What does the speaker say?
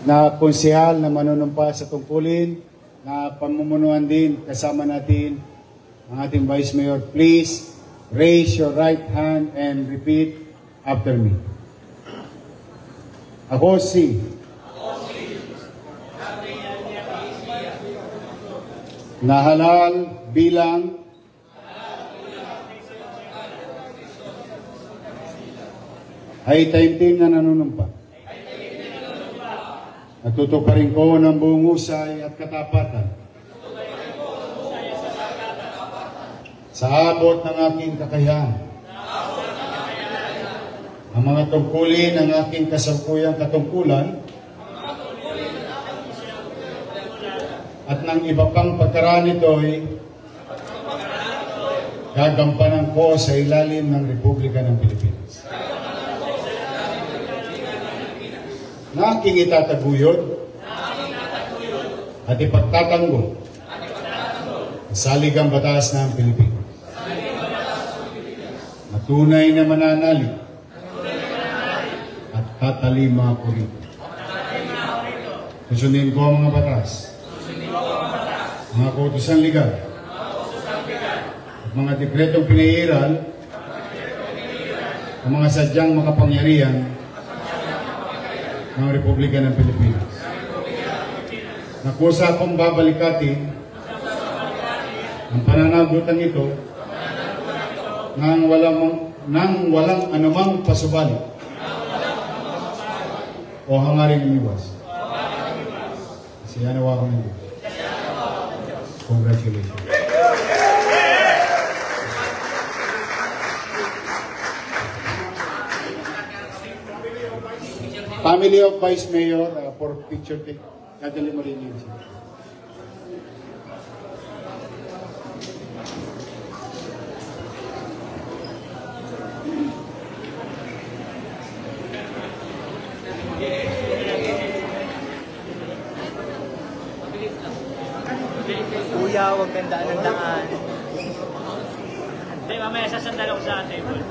na konsehal na manunumpa sa tungkulin, na pamumunuan din kasama natin ang ating Vice Mayor. Please raise your right hand and repeat after me. Ako si nahalal bilang ay taimtim na nanunumpa. Natutuparin ko ng buong husay at katapatan sa abot ng aking kakayahan. Ang mga tungkulin ng aking kasampuyang katungkulan at ng iba pang pagkaraan nito'y gagampanan ko sa ilalim ng Republika ng Pilipinas. Na aking itataguyod at ipagtatanggol ang saligang batas ng Pilipinas. Matunay na mananalig at tatalima ko rito. Susundin ko ang mga batas, mga kautusan legal, at mga dekretong pinairal, ang mga sadyang makapangyarihan ng Republika ng Pilipinas. Nakusa akong babalikatin ang pananagutan ito nang walang anumang pasubali o hangaring iniwas. Siya nawa ko nito. Congratulations. Family of Vice Mayor, for picture take. Nadali mo rin yun siya. Kuya, huwag gandaan ng daan. Hindi, mamaya sasandal ako sa table.